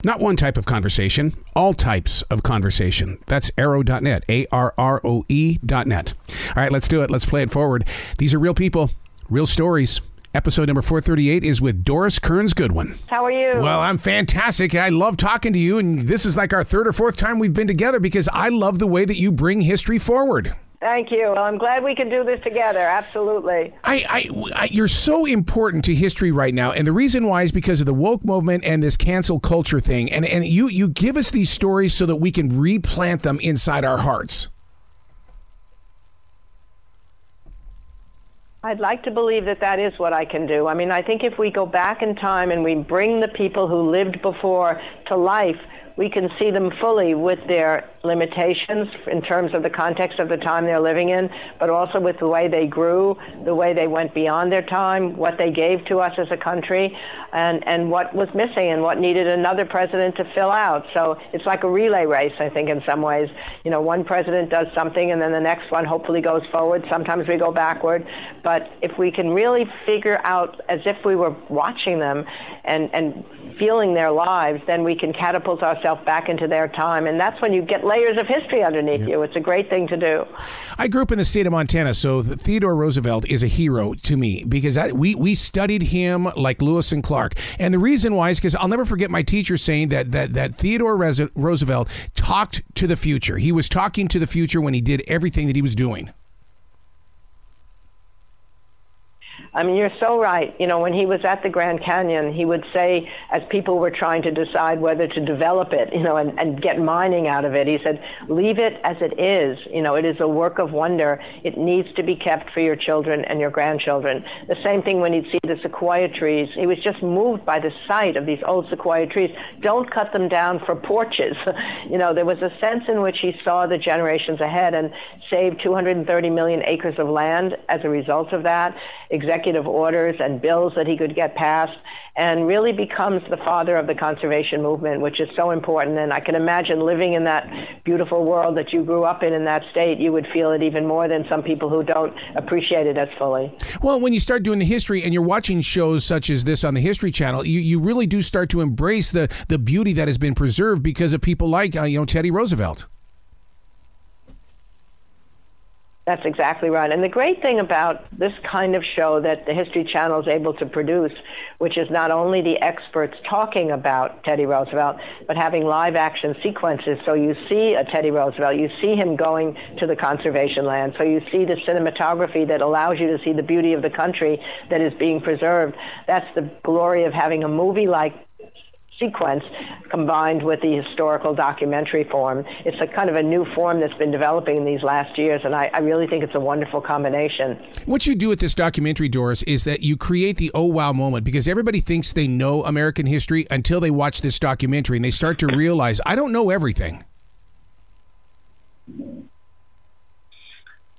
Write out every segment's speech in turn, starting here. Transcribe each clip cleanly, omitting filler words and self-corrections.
Not one type of conversation, all types of conversation. That's arrow.net, ARROE.net. All right, let's do it. Let's play it forward. These are real people, real stories. Episode number 438 is with Doris Kearns Goodwin. How are you? Well, I'm fantastic. I love talking to you, and this is like our third or fourth time we've been together because I love the way that you bring history forward. Thank you. Well, I'm glad we can do this together. Absolutely. You're so important to history right now, and the reason why is because of the woke movement and this cancel culture thing. And you give us these stories so that we can replant them inside our hearts. I'd like to believe that that is what I can do. I mean, I think if we go back in time and we bring the people who lived before to life, we can see them fully with their limitations in terms of the context of the time they're living in, but also with the way they grew, the way they went beyond their time, what they gave to us as a country, and what was missing and what needed another president to fill out. So it's like a relay race, I think, in some ways. You know, one president does something and then the next one hopefully goes forward. Sometimes we go backward. But if we can really figure out as if we were watching them and feeling their lives, then we can catapult ourselves back into their time. And that's when you get layers of history underneath you. It's a great thing to do. I grew up in the state of Montana, so Theodore Roosevelt is a hero to me because we studied him like Lewis and Clark. And the reason why is because I'll never forget my teacher saying that Theodore Roosevelt talked to the future. He was talking to the future when he did everything that he was doing. I mean, you're so right. You know, when he was at the Grand Canyon, he would say, as people were trying to decide whether to develop it, you know, and get mining out of it, he said, leave it as it is. You know, it is a work of wonder. It needs to be kept for your children and your grandchildren. The same thing when he'd see the sequoia trees. He was just moved by the sight of these old sequoia trees. Don't cut them down for porches. You know, there was a sense in which he saw the generations ahead and saved 230 million acres of land as a result of that. Executive orders and bills that he could get passed, and really becomes the father of the conservation movement, which is so important. And I can imagine living in that beautiful world that you grew up in that state, you would feel it even more than some people who don't appreciate it as fully. Well, when you start doing the history and you're watching shows such as this on the History Channel, you really do start to embrace the beauty that has been preserved because of people like Teddy Roosevelt. That's exactly right. And the great thing about this kind of show that the History Channel is able to produce, which is not only the experts talking about Teddy Roosevelt, but having live action sequences. So you see a Teddy Roosevelt, you see him going to the conservation land. So you see the cinematography that allows you to see the beauty of the country that is being preserved. That's the glory of having a movie-like sequence combined with the historical documentary form. It's a kind of a new form that's been developing in these last years, and I really think it's a wonderful combination. What you do with this documentary, Doris, is that you create the oh wow moment because everybody thinks they know American history until they watch this documentary and they start to realize, I don't know everything.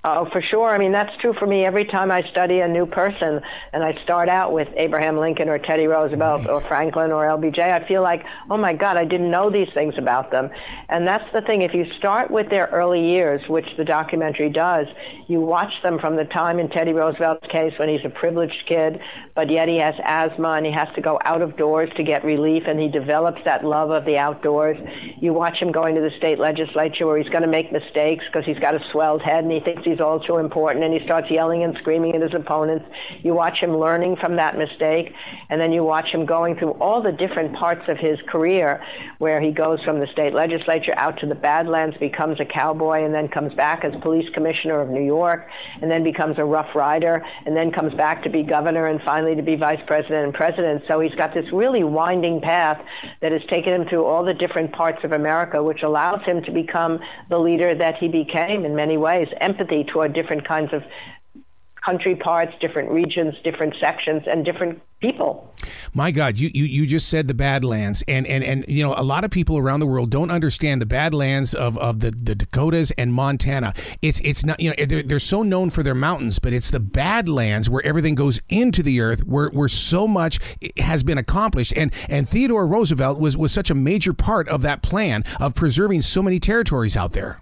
Oh, for sure. I mean, that's true for me every time I study a new person and I start out with Abraham Lincoln or Teddy Roosevelt or Franklin or LBJ. I feel like, oh my God, I didn't know these things about them. And that's the thing. If you start with their early years, which the documentary does, you watch them from the time in Teddy Roosevelt's case when he's a privileged kid, but yet he has asthma and he has to go out of doors to get relief, and he develops that love of the outdoors. You watch him going to the state legislature where he's going to make mistakes because he's got a swelled head and he thinks he's all too important, and he starts yelling and screaming at his opponents. You watch him learning from that mistake, and then you watch him going through all the different parts of his career where he goes from the state legislature out to the Badlands, becomes a cowboy, and then comes back as police commissioner of New York, and then becomes a Rough Rider, and then comes back to be governor, and finally to be vice president and president. So he's got this really winding path that has taken him through all the different parts of America, which allows him to become the leader that he became in many ways. Empathy toward different kinds of country parts, different regions, different sections, and different people. My God, you just said the Badlands, and you know, a lot of people around the world don't understand the Badlands of the Dakotas and Montana. It's not, you know, they're so known for their mountains, but it's the Badlands where everything goes into the earth, where so much has been accomplished, and Theodore Roosevelt was such a major part of that plan of preserving so many territories out there.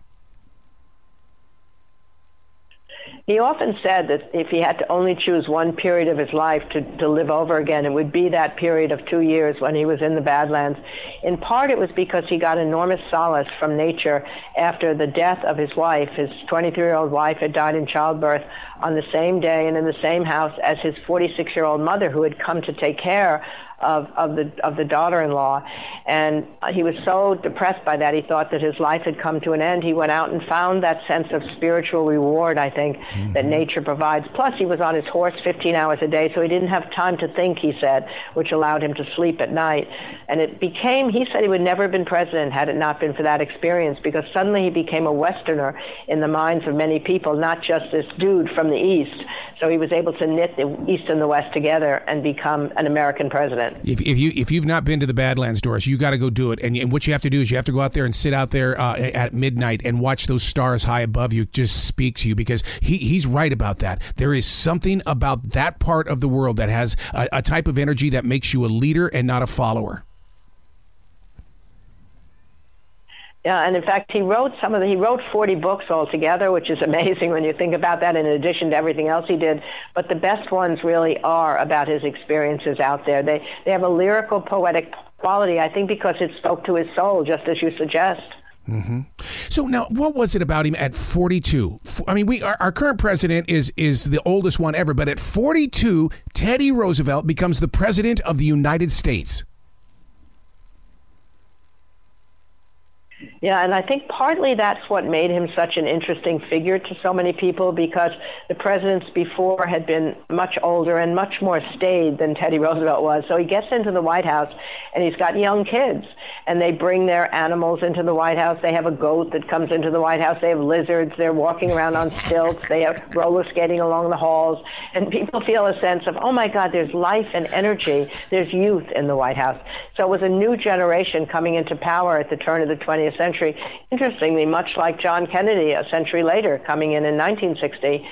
He often said that if he had to only choose one period of his life to live over again, it would be that period of 2 years when he was in the Badlands. In part, it was because he got enormous solace from nature after the death of his wife. His 23-year-old wife had died in childbirth on the same day and in the same house as his 46-year-old mother, who had come to take care of the daughter-in-law. And he was so depressed by that, he thought that his life had come to an end. He went out and found that sense of spiritual reward, I think, that nature provides. Plus, he was on his horse 15 hours a day, so he didn't have time to think, he said, which allowed him to sleep at night. And it became, he said he would never have been president had it not been for that experience, because suddenly he became a Westerner in the minds of many people, not just this dude from the East. So he was able to knit the East and the West together and become an American president. If you've not been to the Badlands, Doris, you got to go do it. And what you have to do is you have to go out there and sit out there at midnight and watch those stars high above you just speak to you, because he's right about that. There is something about that part of the world that has a type of energy that makes you a leader and not a follower. Yeah, and in fact, he wrote 40 books altogether, which is amazing when you think about that, in addition to everything else he did. But the best ones really are about his experiences out there. They have a lyrical, poetic quality, I think, because it spoke to his soul, just as you suggest. Mm-hmm. So now, what was it about him at 42? I mean, our current president is the oldest one ever, but at 42, Teddy Roosevelt becomes the president of the United States. Yeah, and I think partly that's what made him such an interesting figure to so many people, because the presidents before had been much older and much more staid than Teddy Roosevelt was. So he gets into the White House, and he's got young kids, and they bring their animals into the White House. They have a goat that comes into the White House. They have lizards. They're walking around on stilts. They have roller skating along the halls. And people feel a sense of, oh, my God, there's life and energy. There's youth in the White House. So it was a new generation coming into power at the turn of the 20th century. Interestingly, much like John Kennedy a century later, coming in 1960,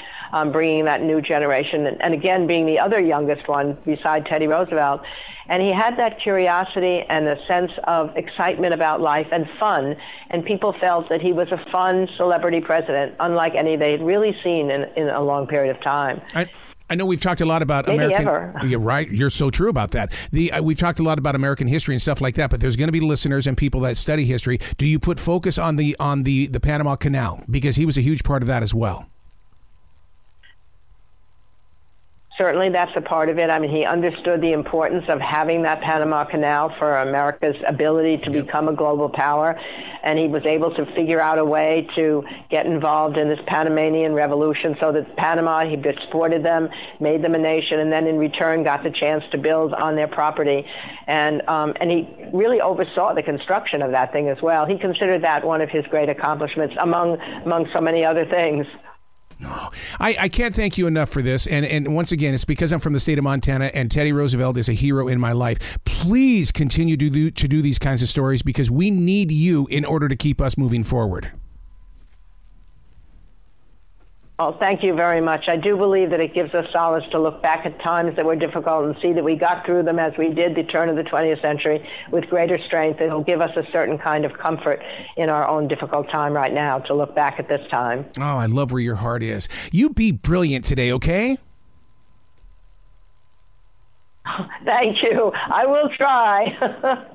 bringing that new generation, and again being the other youngest one beside Teddy Roosevelt. And he had that curiosity and a sense of excitement about life and fun, and people felt that he was a fun celebrity president, unlike any they had really seen in a long period of time. I know we've talked a lot about American. You're right. You're so true about that. We've talked a lot about American history and stuff like that, but there's going to be listeners and people that study history. Do you put focus on the Panama Canal, because he was a huge part of that as well? Certainly, that's a part of it. I mean, he understood the importance of having that Panama Canal for America's ability to become a global power, and he was able to figure out a way to get involved in this Panamanian revolution so that Panama, he exported them, made them a nation, and then in return got the chance to build on their property. And he really oversaw the construction of that thing as well. He considered that one of his great accomplishments, among so many other things. I can't thank you enough for this. And once again, it's because I'm from the state of Montana and Teddy Roosevelt is a hero in my life. Please continue to do these kinds of stories, because we need you in order to keep us moving forward. Well, thank you very much. I do believe that it gives us solace to look back at times that were difficult and see that we got through them as we did the turn of the 20th century with greater strength. It'll give us a certain kind of comfort in our own difficult time right now to look back at this time. Oh, I love where your heart is. You be brilliant today, okay? Thank you. I will try.